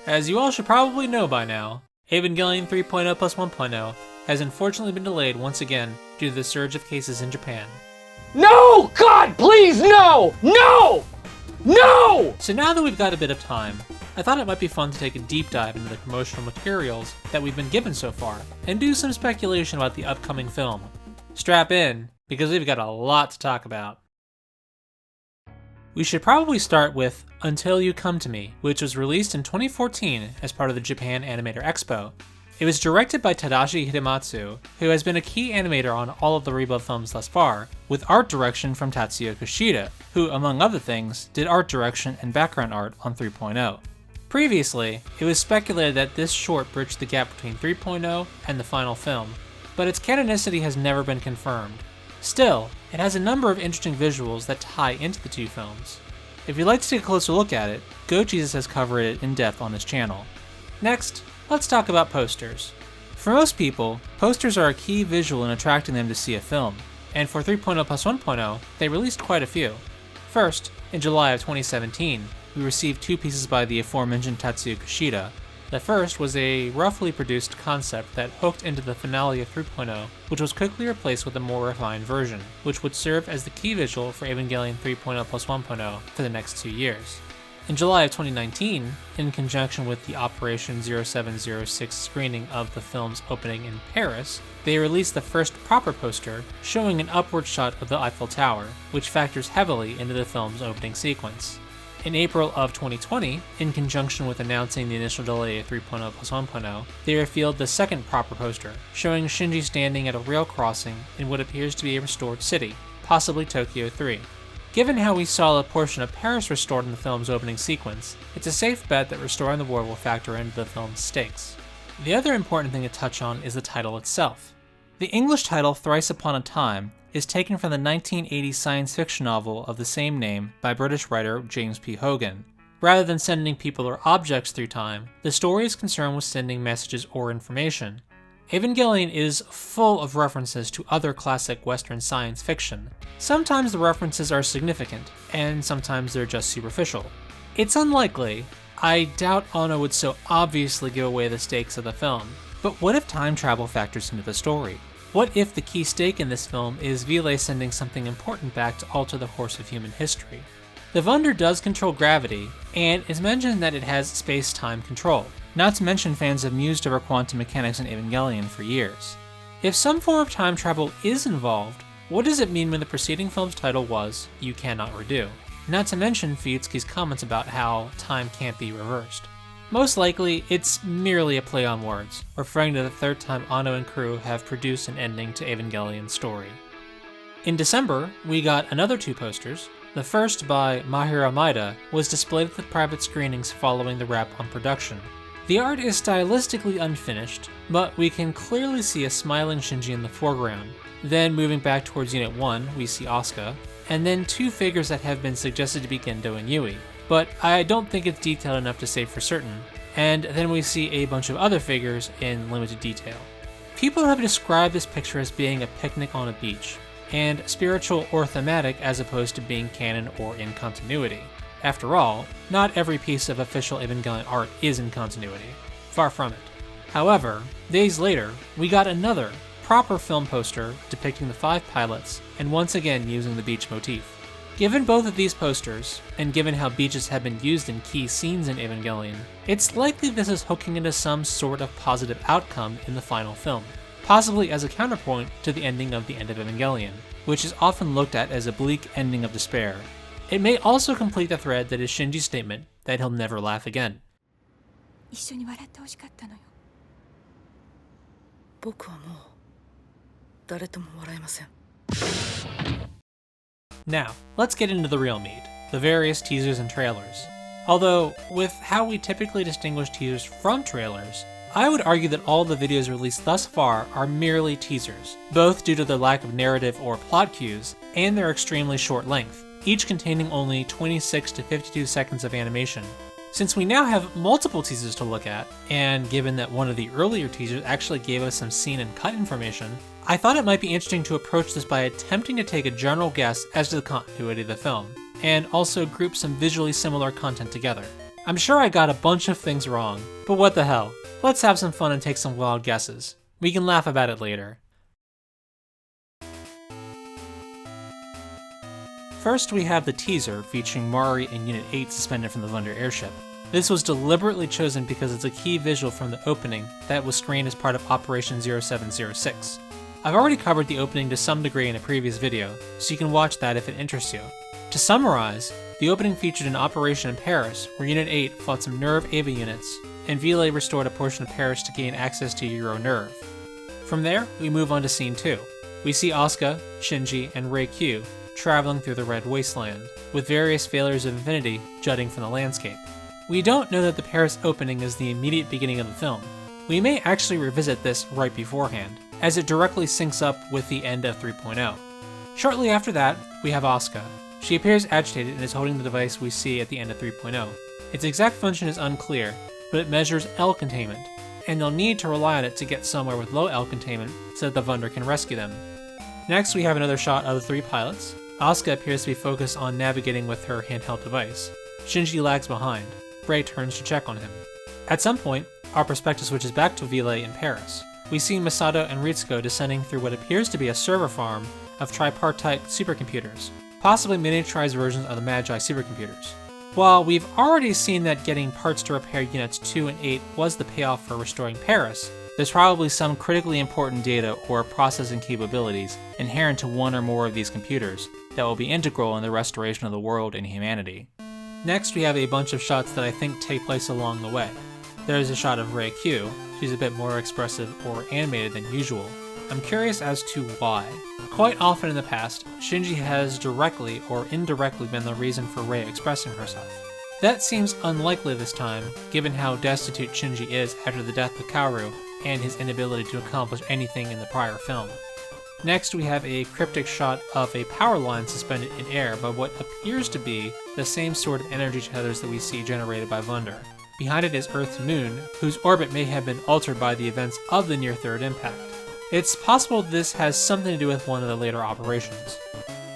As you all should probably know by now, Evangelion 3.0+1.0 has unfortunately been delayed once again due to the surge of cases in Japan. No! God, please, no! No! No! So now that we've got a bit of time, I thought it might be fun to take a deep dive into the promotional materials that we've been given so far, and do some speculation about the upcoming film. Strap in, because we've got a lot to talk about. We should probably start with Until You Come to Me, which was released in 2014 as part of the Japan Animator Expo. It was directed by Tadashi Hidematsu, who has been a key animator on all of the Rebuild films thus far, with art direction from Tatsuya Kushida, who, among other things, did art direction and background art on 3.0. Previously, it was speculated that this short bridged the gap between 3.0 and the final film, but its canonicity has never been confirmed. Still, it has a number of interesting visuals that tie into the two films. If you'd like to take a closer look at it, GoJesus has covered it in depth on his channel. Next, let's talk about posters. For most people, posters are a key visual in attracting them to see a film, and for 3.0+1.0, they released quite a few. First, in July of 2017, we received two pieces by the aforementioned Tatsuya Kushida. The first was a roughly produced concept that hooked into the finale of 3.0, which was quickly replaced with a more refined version, which would serve as the key visual for Evangelion 3.0+1.0 for the next 2 years. In July of 2019, in conjunction with the Operation 0706 screening of the film's opening in Paris, they released the first proper poster showing an upward shot of the Eiffel Tower, which factors heavily into the film's opening sequence. In April of 2020, in conjunction with announcing the initial delay of 3.0+1.0, they revealed the second proper poster, showing Shinji standing at a rail crossing in what appears to be a restored city, possibly Tokyo 3. Given how we saw a portion of Paris restored in the film's opening sequence, it's a safe bet that restoring the world will factor into the film's stakes. The other important thing to touch on is the title itself. The English title Thrice Upon a Time is taken from the 1980 science fiction novel of the same name by British writer James P. Hogan. Rather than sending people or objects through time, the story is concerned with sending messages or information. Evangelion is full of references to other classic Western science fiction. Sometimes the references are significant, and sometimes they're just superficial. It's unlikely. I doubt Ono would so obviously give away the stakes of the film. But what if time travel factors into the story? What if the key stake in this film is Vile sending something important back to alter the course of human history? The Wunder does control gravity, and it's mentioned that it has space-time control. Not to mention fans have mused over quantum mechanics in Evangelion for years. If some form of time travel is involved, what does it mean when the preceding film's title was You Cannot Redo? Not to mention Fuyutsuki's comments about how time can't be reversed. Most likely, it's merely a play on words, referring to the third time Ono and crew have produced an ending to Evangelion's story. In December, we got another two posters. The first, by Mahiro Maeda, was displayed at the private screenings following the wrap on production. The art is stylistically unfinished, but we can clearly see a smiling Shinji in the foreground. Then moving back towards Unit 1, we see Asuka, and then two figures that have been suggested to be Gendo and Yui, but I don't think it's detailed enough to say for certain, and then we see a bunch of other figures in limited detail. People have described this picture as being a picnic on a beach, and spiritual or thematic as opposed to being canon or in continuity. After all, not every piece of official Evangelion art is in continuity. Far from it. However, days later, we got another, proper film poster depicting the 5 pilots, and once again using the beach motif. Given both of these posters, and given how beaches have been used in key scenes in Evangelion, it's likely this is hooking into some sort of positive outcome in the final film, possibly as a counterpoint to the ending of The End of Evangelion, which is often looked at as a bleak ending of despair. It may also complete the thread that is Shinji's statement that he'll never laugh again. Now, let's get into the real meat, the various teasers and trailers. Although, with how we typically distinguish teasers from trailers, I would argue that all the videos released thus far are merely teasers, both due to their lack of narrative or plot cues, and their extremely short length, each containing only 26 to 52 seconds of animation. Since we now have multiple teasers to look at, and given that one of the earlier teasers actually gave us some scene and cut information, I thought it might be interesting to approach this by attempting to take a general guess as to the continuity of the film, and also group some visually similar content together. I'm sure I got a bunch of things wrong, but what the hell. Let's have some fun and take some wild guesses. We can laugh about it later. First, we have the teaser featuring Mari and Unit 8 suspended from the Wunder airship. This was deliberately chosen because it's a key visual from the opening that was screened as part of Operation 0706. I've already covered the opening to some degree in a previous video, so you can watch that if it interests you. To summarize, the opening featured an operation in Paris where Unit 8 fought some NERV Ava units, and Vile restored a portion of Paris to gain access to Euro NERV. From there, we move on to Scene 2. We see Asuka, Shinji, and Rei-Q traveling through the Red Wasteland, with various failures of infinity jutting from the landscape. We don't know that the Paris opening is the immediate beginning of the film. We may actually revisit this right beforehand, as it directly syncs up with the end of 3.0. Shortly after that, we have Asuka. She appears agitated and is holding the device we see at the end of 3.0. Its exact function is unclear, but it measures L containment, and they'll need to rely on it to get somewhere with low L containment so that the Wunder can rescue them. Next, we have another shot of the three pilots. Asuka appears to be focused on navigating with her handheld device. Shinji lags behind. Rei turns to check on him. At some point, our perspective switches back to Vile in Paris. We see Masato and Ritsuko descending through what appears to be a server farm of tripartite supercomputers, possibly miniaturized versions of the Magi supercomputers. While we've already seen that getting parts to repair Units 2 and 8 was the payoff for restoring Paris, there's probably some critically important data or processing capabilities inherent to one or more of these computers that will be integral in the restoration of the world and humanity. Next, we have a bunch of shots that I think take place along the way. There's a shot of Rei-Q. She's a bit more expressive or animated than usual. I'm curious as to why. Quite often in the past, Shinji has directly or indirectly been the reason for Rei expressing herself. That seems unlikely this time, given how destitute Shinji is after the death of Kaoru and his inability to accomplish anything in the prior film. Next, we have a cryptic shot of a power line suspended in air by what appears to be the same sort of energy tethers that we see generated by Wunder. Behind it is Earth's moon, whose orbit may have been altered by the events of the near-third impact. It's possible this has something to do with one of the later operations.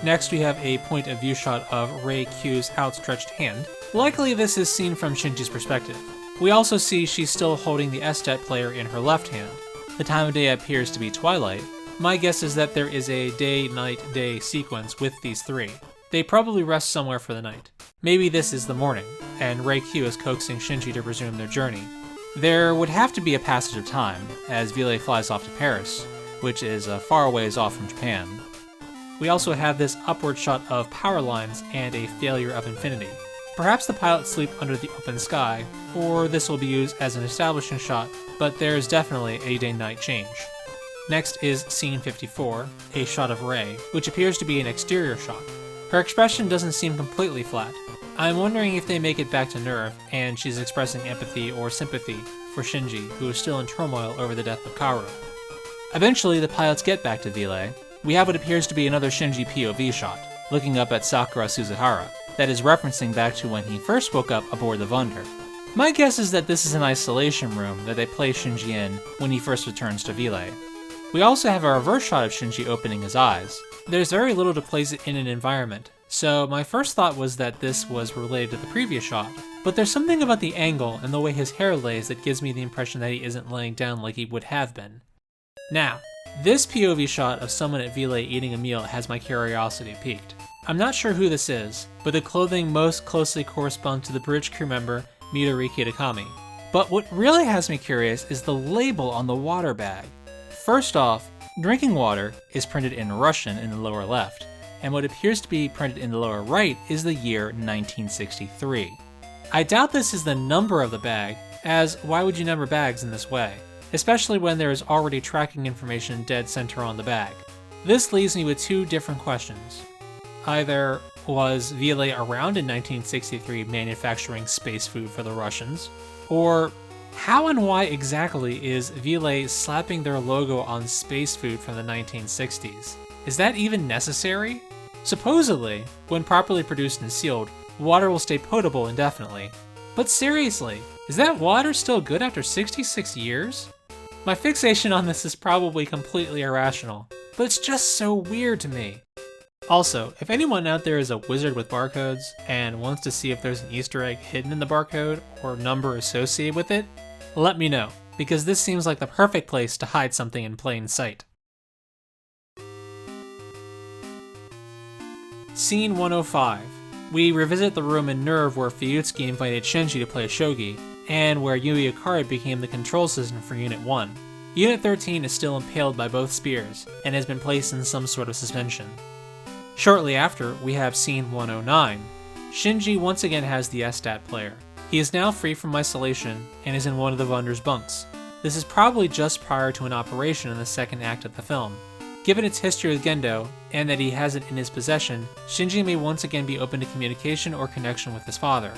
Next, we have a point-of-view shot of Rei-Q's outstretched hand. Likely this is seen from Shinji's perspective. We also see she's still holding the SDAT player in her left hand. The time of day appears to be twilight. My guess is that there is a day-night-day sequence with these three. They probably rest somewhere for the night. Maybe this is the morning, and Rei-Q is coaxing Shinji to resume their journey. There would have to be a passage of time, as Vile flies off to Paris, which is a far ways off from Japan. We also have this upward shot of power lines and a failure of infinity. Perhaps the pilots sleep under the open sky, or this will be used as an establishing shot, but there's definitely a day-night change. Next is Scene 54, a shot of Rei, which appears to be an exterior shot. Her expression doesn't seem completely flat. I'm wondering if they make it back to NERV, and she's expressing empathy or sympathy for Shinji, who is still in turmoil over the death of Kaoru. Eventually, the pilots get back to Vile. We have what appears to be another Shinji POV shot, looking up at Sakura Suzuhara, that is referencing back to when he first woke up aboard the Wunder. My guess is that this is an isolation room that they place Shinji in when he first returns to Vile. We also have a reverse shot of Shinji opening his eyes. There's very little to place it in an environment, so my first thought was that this was related to the previous shot, but there's something about the angle and the way his hair lays that gives me the impression that he isn't laying down like he would have been. Now, this POV shot of someone at Vile eating a meal has my curiosity piqued. I'm not sure who this is, but the clothing most closely corresponds to the bridge crew member Midori Kitakami. But what really has me curious is the label on the water bag. First off, drinking water is printed in Russian in the lower left, and what appears to be printed in the lower right is the year 1963. I doubt this is the number of the bag, as why would you number bags in this way, especially when there is already tracking information dead center on the bag. This leaves me with two different questions. Either was Vile around in 1963 manufacturing space food for the Russians, or how and why exactly is Vile slapping their logo on space food from the 1960s? Is that even necessary? Supposedly, when properly produced and sealed, water will stay potable indefinitely. But seriously, is that water still good after 66 years? My fixation on this is probably completely irrational, but it's just so weird to me. Also, if anyone out there is a wizard with barcodes and wants to see if there's an Easter egg hidden in the barcode or number associated with it, let me know, because this seems like the perfect place to hide something in plain sight. Scene 105. We revisit the room in NERV where Fuyutsuki invited Shinji to play shogi, and where Yui Ikari became the control system for Unit 1. Unit 13 is still impaled by both spears, and has been placed in some sort of suspension. Shortly after, we have Scene 109. Shinji once again has the SStat player. He is now free from isolation, and is in one of the Wunder's bunks. This is probably just prior to an operation in the second act of the film. Given its history with Gendo, and that he has it in his possession, Shinji may once again be open to communication or connection with his father.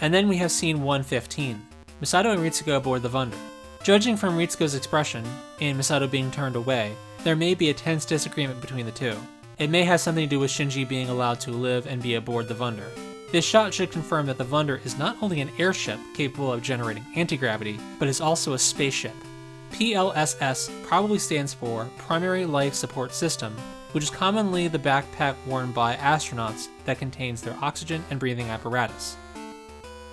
And then we have Scene 115. Misato and Ritsuko aboard the Wunder. Judging from Ritsuko's expression, and Misato being turned away, there may be a tense disagreement between the two. It may have something to do with Shinji being allowed to live and be aboard the Wunder. This shot should confirm that the Wunder is not only an airship capable of generating anti-gravity, but is also a spaceship. PLSS probably stands for Primary Life Support System, which is commonly the backpack worn by astronauts that contains their oxygen and breathing apparatus.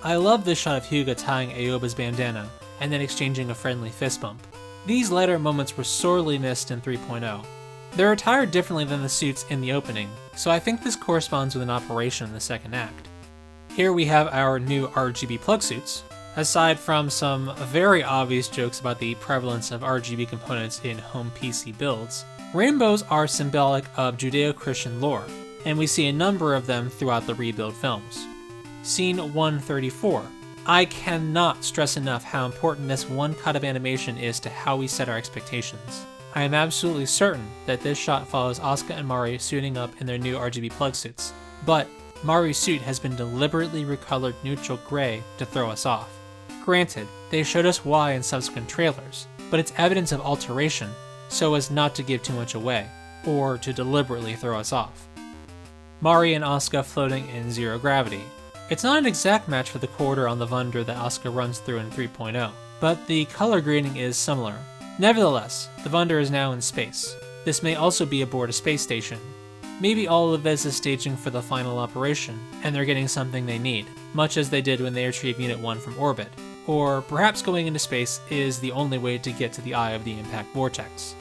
I love this shot of Hyuga tying Aoba's bandana, and then exchanging a friendly fist bump. These latter moments were sorely missed in 3.0. They're attired differently than the suits in the opening, so I think this corresponds with an operation in the second act. Here we have our new RGB plug suits. Aside from some very obvious jokes about the prevalence of RGB components in home PC builds, rainbows are symbolic of Judeo-Christian lore, and we see a number of them throughout the Rebuild films. Scene 134. I cannot stress enough how important this one cut of animation is to how we set our expectations. I am absolutely certain that this shot follows Asuka and Mari suiting up in their new RGB plug suits, but Mari's suit has been deliberately recolored neutral gray to throw us off. Granted, they showed us why in subsequent trailers, but it's evidence of alteration so as not to give too much away, or to deliberately throw us off. Mari and Asuka floating in zero gravity. It's not an exact match for the corridor on the Wunder that Asuka runs through in 3.0, but the color grading is similar. Nevertheless, the Wunder is now in space. This may also be aboard a space station. Maybe all of this is staging for the final operation, and they're getting something they need, much as they did when they retrieved Unit 1 from orbit. Or perhaps going into space is the only way to get to the eye of the impact vortex.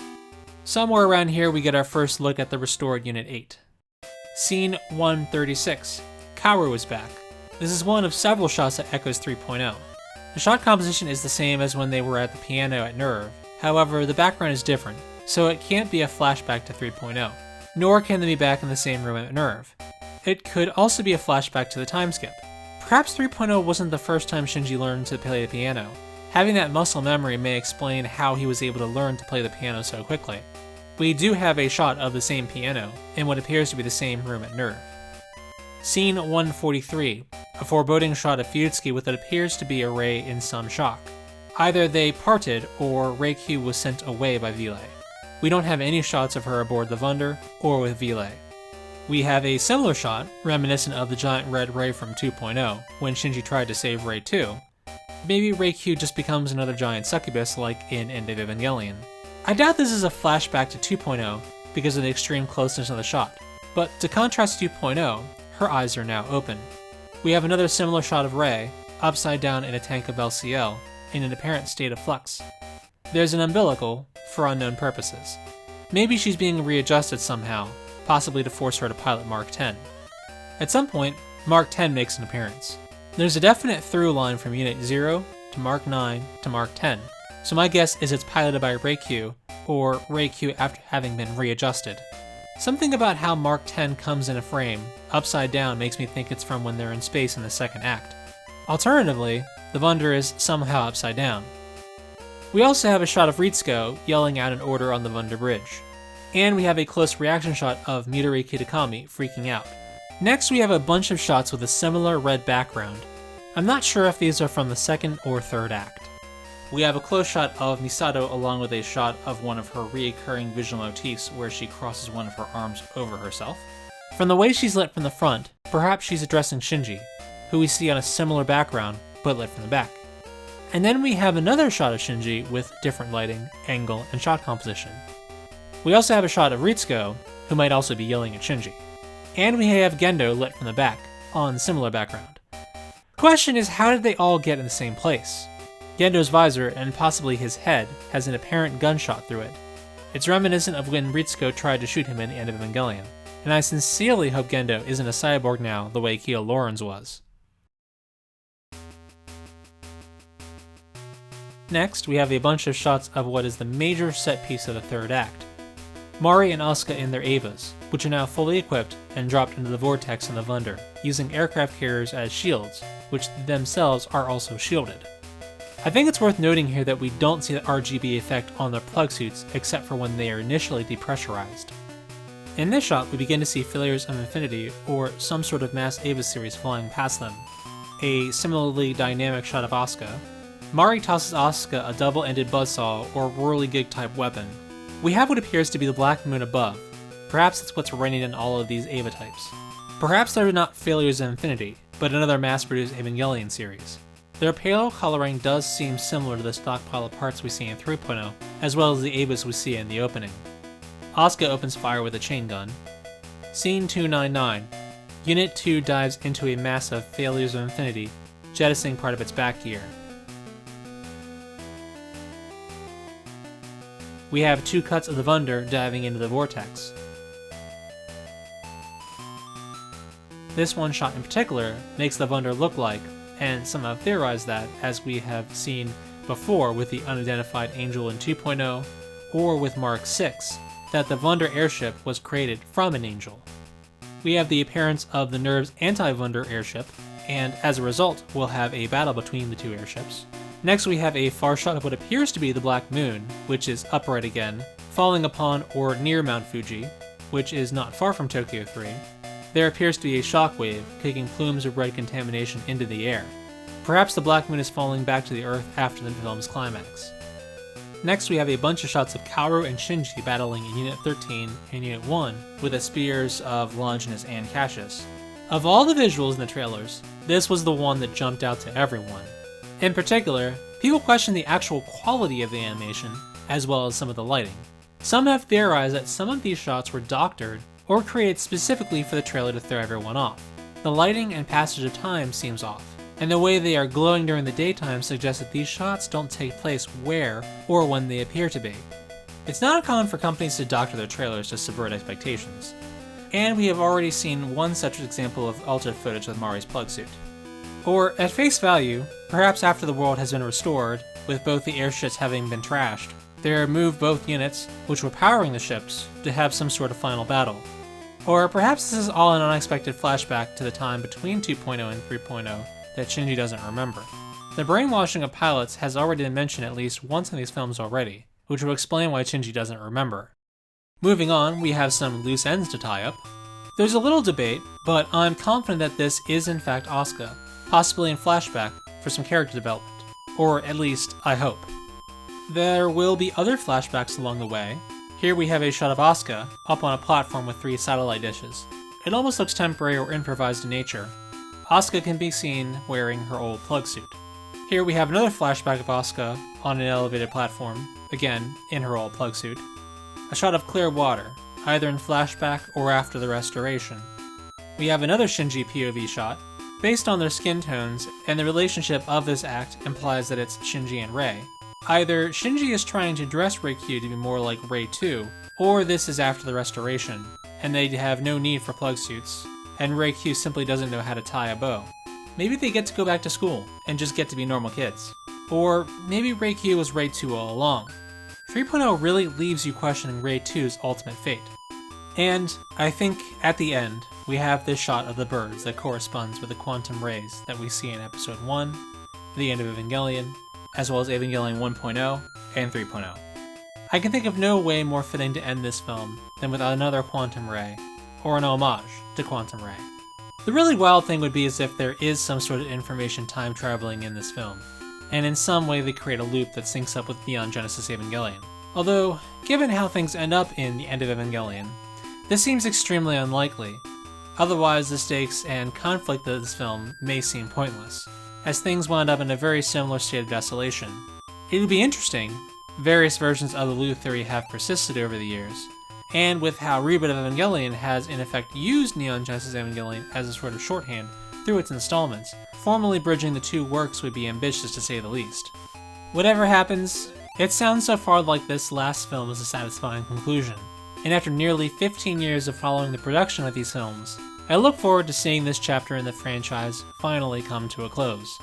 Somewhere around here we get our first look at the restored Unit 8. Scene 136. Kaoru is back. This is one of several shots that echoes 3.0. The shot composition is the same as when they were at the piano at NERV, however the background is different, so it can't be a flashback to 3.0, nor can they be back in the same room at NERV. It could also be a flashback to the time skip. Perhaps 3.0 wasn't the first time Shinji learned to play the piano. Having that muscle memory may explain how he was able to learn to play the piano so quickly. We do have a shot of the same piano, in what appears to be the same room at NERV. Scene 143, a foreboding shot of Fuyutsuki with what appears to be a Rei in some shock. Either they parted, or Rei-Q was sent away by Vile. We don't have any shots of her aboard the Wunder, or with Vile. We have a similar shot, reminiscent of the giant red Rei from 2.0, when Shinji tried to save Rei 2. Maybe Rei-Q just becomes another giant succubus like in End of Evangelion. I doubt this is a flashback to 2.0 because of the extreme closeness of the shot, but to contrast 2.0, her eyes are now open. We have another similar shot of Rei, upside down in a tank of LCL, in an apparent state of flux. There's an umbilical, for unknown purposes. Maybe she's being readjusted somehow, possibly to force her to pilot Mark 10. At some point, Mark 10 makes an appearance. There's a definite through line from Unit 0 to Mark 9 to Mark 10, so my guess is it's piloted by Rei-Q, or Rei-Q after having been readjusted. Something about how Mark 10 comes in a frame, upside down, makes me think it's from when they're in space in the second act. Alternatively, the Wunder is somehow upside down. We also have a shot of Ritsuko yelling out an order on the Wunder bridge. And we have a close reaction shot of Midori Kitakami freaking out. Next we have a bunch of shots with a similar red background. I'm not sure if these are from the second or third act. We have a close shot of Misato along with a shot of one of her reoccurring visual motifs where she crosses one of her arms over herself. From the way she's lit from the front, perhaps she's addressing Shinji, who we see on a similar background, but lit from the back. And then we have another shot of Shinji with different lighting, angle, and shot composition. We also have a shot of Ritsuko, who might also be yelling at Shinji. and we have Gendo lit from the back, on similar background. The question is, how did they all get in the same place? Gendo's visor, and possibly his head, has an apparent gunshot through it. It's reminiscent of when Ritsuko tried to shoot him in the end of Evangelion, and I sincerely hope Gendo isn't a cyborg now the way Keo Lorenz was. Next, we have a bunch of shots of what is the major set piece of the third act. Mari and Asuka in their Evas, which are now fully equipped and dropped into the vortex in the Wunder, using aircraft carriers as shields, which themselves are also shielded. I think it's worth noting here that we don't see the RGB effect on their plug suits except for when they are initially depressurized. In this shot, we begin to see failures of infinity or some sort of mass Eva series flying past them. A similarly dynamic shot of Asuka. Mari tosses Asuka a double-ended buzzsaw or whirligig type weapon. We have what appears to be the black moon above. Perhaps it's what's raining in all of these Eva types. Perhaps they're not failures of infinity, but another mass-produced Evangelion series. Their pale coloring does seem similar to the stockpile of parts we see in 3.0, as well as the Evas we see in the opening. Asuka opens fire with a chain gun. Scene 299. Unit 2 dives into a massive failures of infinity, jettisoning part of its back gear. We have 2 cuts of the Wunder diving into the vortex. This one shot in particular makes the Wunder look like, and some have theorized that, as we have seen before with the unidentified Angel in 2.0, or with Mark 6, that the Wunder airship was created from an angel. We have the appearance of the NERV's anti-Wunder airship, and as a result, we'll have a battle between the 2 airships. Next we have a far shot of what appears to be the Black Moon, which is upright again, falling upon or near Mount Fuji, which is not far from Tokyo 3. There appears to be a shockwave, kicking plumes of red contamination into the air. Perhaps the Black Moon is falling back to the Earth after the film's climax. Next we have a bunch of shots of Kaoru and Shinji battling in Unit 13 and Unit 1 with the spears of Longinus and Cassius. Of all the visuals in the trailers, this was the one that jumped out to everyone. In particular, people question the actual quality of the animation, as well as some of the lighting. Some have theorized that some of these shots were doctored or created specifically for the trailer to throw everyone off. The lighting and passage of time seems off, and the way they are glowing during the daytime suggests that these shots don't take place where or when they appear to be. It's not uncommon for companies to doctor their trailers to subvert expectations, and we have already seen one such example of altered footage with Mari's plug suit. Or, at face value, perhaps after the world has been restored, with both the airships having been trashed, they remove both units, which were powering the ships, to have some sort of final battle. Or perhaps this is all an unexpected flashback to the time between 2.0 and 3.0 that Shinji doesn't remember. The brainwashing of pilots has already been mentioned at least once in these films already, which will explain why Shinji doesn't remember. Moving on, we have some loose ends to tie up. There's a little debate, but I'm confident that this is in fact Asuka, possibly in flashback for some character development, or at least, I hope. There will be other flashbacks along the way. Here we have a shot of Asuka up on a platform with 3 satellite dishes. It almost looks temporary or improvised in nature. Asuka can be seen wearing her old plug suit. Here we have another flashback of Asuka on an elevated platform, again in her old plug suit. A shot of clear water, either in flashback or after the restoration. We have another Shinji POV shot. Based on their skin tones, and the relationship of this act implies that it's Shinji and Rei. Either Shinji is trying to dress Rei-Q to be more like Rei 2, or this is after the restoration, and they have no need for plug suits, and Rei-Q simply doesn't know how to tie a bow. Maybe they get to go back to school, and just get to be normal kids. Or maybe Rei-Q was Rei 2 all along. 3.0 really leaves you questioning Rei 2's ultimate fate. And I think, at the end, we have this shot of the birds that corresponds with the quantum rays that we see in Episode 1, the end of Evangelion, as well as Evangelion 1.0 and 3.0. I can think of no way more fitting to end this film than with another quantum ray, or an homage to quantum ray. The really wild thing would be as if there is some sort of information time traveling in this film, and in some way they create a loop that syncs up with Beyond Genesis Evangelion. Although, given how things end up in the end of Evangelion, this seems extremely unlikely. Otherwise, the stakes and conflict of this film may seem pointless, as things wound up in a very similar state of desolation. It would be interesting, various versions of the loop theory have persisted over the years, and with how Rebuild of Evangelion has in effect used Neon Genesis Evangelion as a sort of shorthand through its installments, formally bridging the two works would be ambitious to say the least. Whatever happens, it sounds so far like this last film is a satisfying conclusion, and after nearly 15 years of following the production of these films, I look forward to seeing this chapter in the franchise finally come to a close.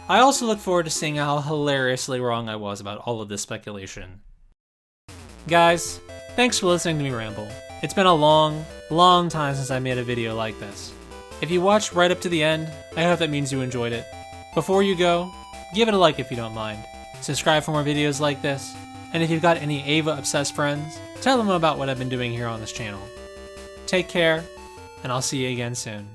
I also look forward to seeing how hilariously wrong I was about all of this speculation. Guys, thanks for listening to me ramble. It's been a long, long time since I made a video like this. If you watched right up to the end, I hope that means you enjoyed it. Before you go, give it a like if you don't mind. Subscribe for more videos like this, and if you've got any Eva-obsessed friends, tell them about what I've been doing here on this channel. Take care, and I'll see you again soon.